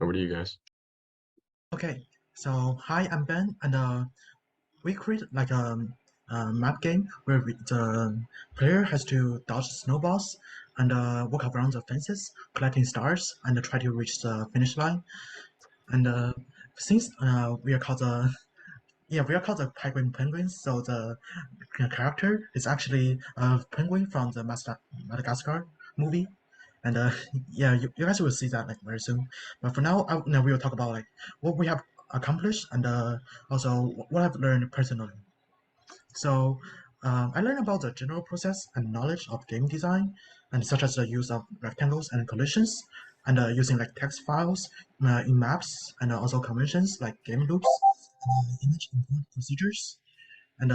Over to you guys. Okay, so hi, I'm Ben, and we create like a map game where the player has to dodge snowballs and walk around the fences, collecting stars, and try to reach the finish line. And since we are called the we are called the penguins, so the character is actually a penguin from the Madagascar movie. And yeah, you guys will see that like very soon. But for now we will talk about like what we have accomplished and also what I've learned personally. So I learned about the general process and knowledge of game design, and such as the use of rectangles and collisions, and using like text files in maps, and also conventions like game loops, image import procedures, and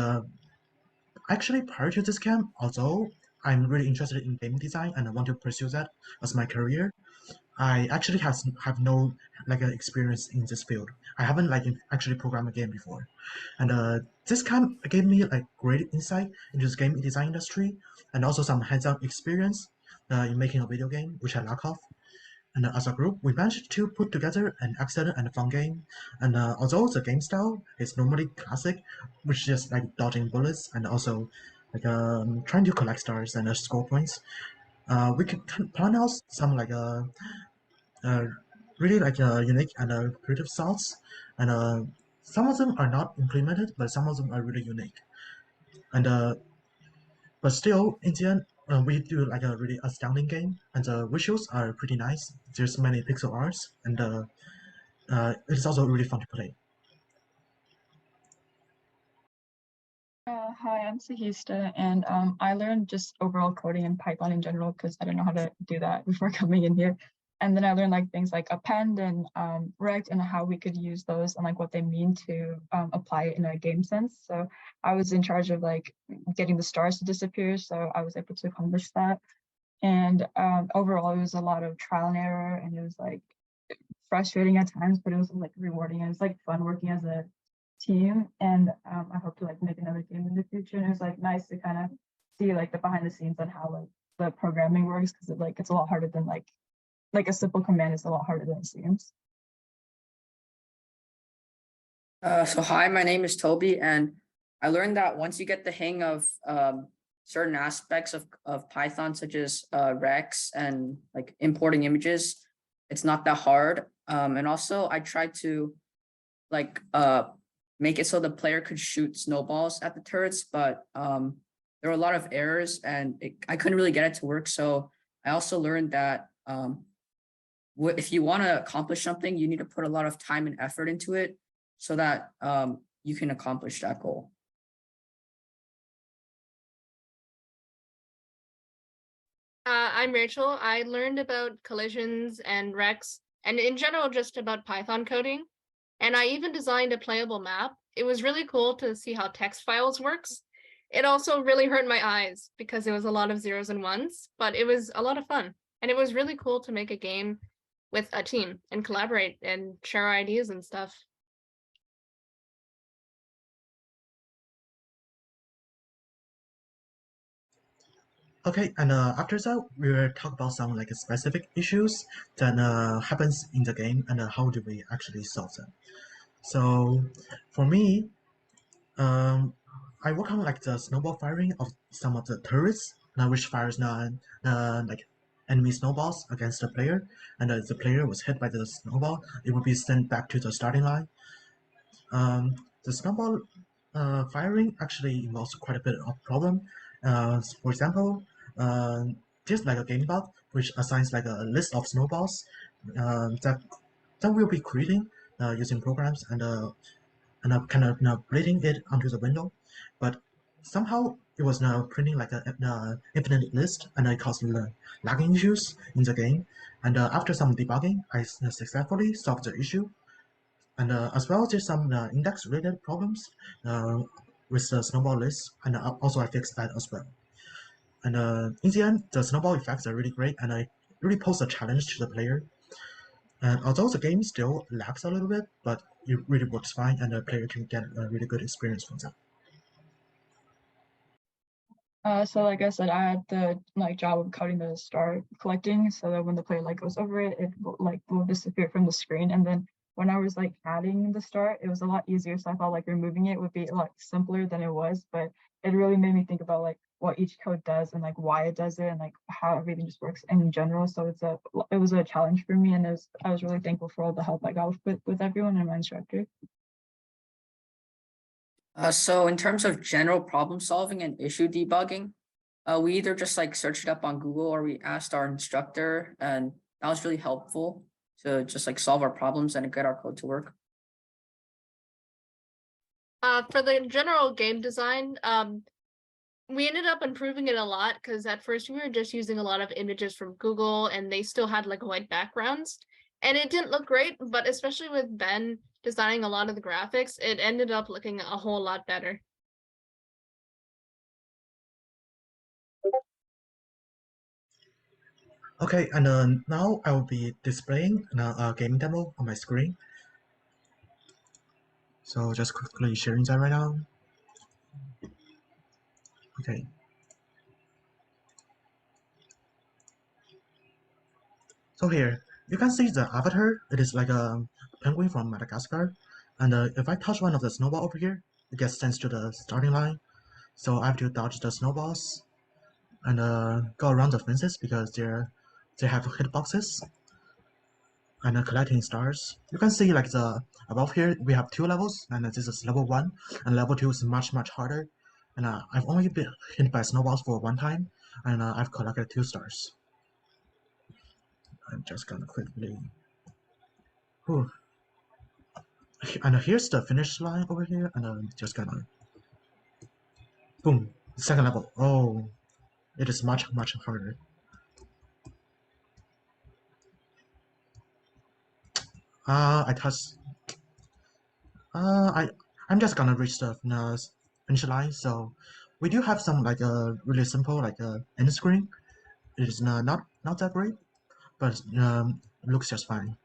actually, prior to this camp, although I'm really interested in game design and I want to pursue that as my career, I actually have no like experience in this field. I haven't like actually programmed a game before, and this camp gave me like great insight into this game design industry and also some hands-on experience in making a video game, which I lack of. And as a group, we managed to put together an excellent and fun game. And although the game style is normally classic, which is just like dodging bullets and also like trying to collect stars and score points, we can plan out some like uh, really like unique and creative thoughts. And some of them are not implemented, but some of them are really unique. And but still, in the end, we do like a really astounding game, and the visuals are pretty nice. There's many pixel arts, and it's also really fun to play. Hi, I'm Sahistha, and I learned just overall coding and Python in general because I didn't know how to do that before coming in here. And then I learned like things like append and rect and how we could use those and like what they mean to apply it in a game sense. So I was in charge of like getting the stars to disappear, so I was able to accomplish that. And overall, it was a lot of trial and error, and it was like frustrating at times, but it was like rewarding. It was like fun working as a team, and I hope to like make another game in the future. And it was like nice to kind of see like the behind the scenes on how like the programming works because it's a lot harder than like a simple command is a lot harder than it seems. So hi, my name is Toby, and I learned that once you get the hang of certain aspects of Python, such as recs and like importing images, it's not that hard. And also I tried to like make it so the player could shoot snowballs at the turrets, but there were a lot of errors and I couldn't really get it to work. So I also learned that if you want to accomplish something, you need to put a lot of time and effort into it so that you can accomplish that goal. I'm Rachel. I learned about collisions and recs, and in general, just about Python coding. And I even designed a playable map. It was really cool to see how text files works. It also really hurt my eyes because it was a lot of zeros and ones, but it was a lot of fun. And it was really cool to make a game with a team and collaborate and share ideas and stuff. Okay, and after that, we will talk about some like specific issues that happens in the game and how do we actually solve them. So, for me, um, I work on like the snowball firing of some of the turrets, which fires like enemy snowballs against the player, and if the player was hit by the snowball, it will be sent back to the starting line. The snowball firing actually involves quite a bit of problem. For example, uh, there's like a game bug which assigns like a list of snowballs that we'll be creating using programs and kind of bleeding it onto the window, but somehow it was now printing like an infinite list, and it caused lagging issues in the game. And after some debugging, I successfully solved the issue. And as well, there's some index-related problems with the snowball list, and also I fixed that as well. And in the end, the snowball effects are really great, and I really pose a challenge to the player. And although the game still lags a little bit, but it really works fine, and the player can get a really good experience from that. So like I said, I had the job of coding the star collecting so that when the player goes over it, it will disappear from the screen. And then when I was adding the star, it was a lot easier. So I thought removing it would be a lot simpler than it was, but it really made me think about what each code does and why it does it and how everything just works in general. So it was a challenge for me, and I was really thankful for all the help I got with everyone and my instructor. So in terms of general problem solving and issue debugging, we either just searched it up on Google or we asked our instructor, and that was really helpful to just solve our problems and get our code to work. For the general game design, we ended up improving it a lot because at first we were just using a lot of images from Google and they still had white backgrounds and it didn't look great, but especially with Ben designing a lot of the graphics, it ended up looking a whole lot better. Okay, and now I will be displaying a game demo on my screen. So just quickly sharing that right now. Okay. So here, you can see the avatar. It is like a penguin from Madagascar. And if I touch one of the snowball over here, it gets sent to the starting line. So I have to dodge the snowballs and go around the fences because they have hitboxes and collecting stars. You can see the above here we have 2 levels, and this is level 1, and level 2 is much harder. And I've only been hit by snowballs for 1 time, and I've collected 2 stars. I'm just gonna quickly. Whew. And here's the finish line over here, and I'm just gonna. Boom! Second level. Oh, it is much harder. I touched. I'm just gonna reach the finish line. So we do have some really simple end screen. It is not that great, but looks just fine.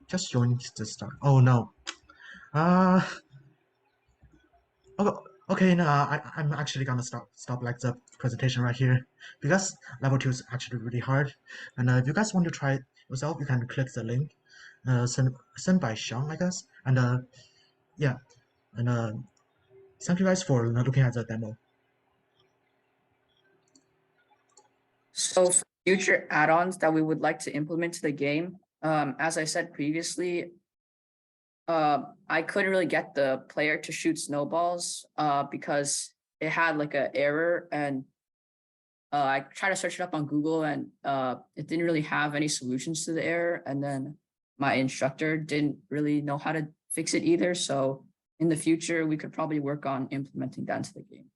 Just showing the start. Oh no. Uh. Okay. No. I'm actually gonna stop the presentation right here because level 2 is actually really hard. And if you guys want to try it yourself, you can click the link. Sent by Sean, I guess. And yeah. And thank you guys for looking at the demo. So for future add-ons that we would like to implement to the game, as I said previously, I couldn't really get the player to shoot snowballs because it had an error, and I tried to search it up on Google and it didn't really have any solutions to the error. And then my instructor didn't really know how to fix it either. So in the future, we could probably work on implementing that into the game.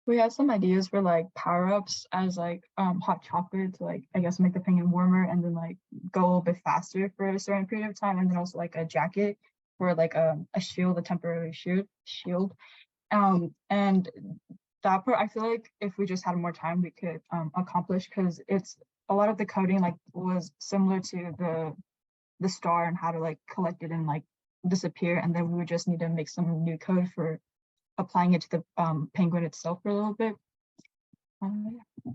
We have some ideas for power-ups as hot chocolate to I guess make the penguin warmer and then go a little bit faster for a certain period of time, and then also a jacket for a shield, a temporary shield. And that part I feel if we just had more time we could accomplish, because it's a lot of the coding was similar to the star and how to collect it and disappear, and then we would just need to make some new code for applying it to the penguin itself for a little bit. Yeah.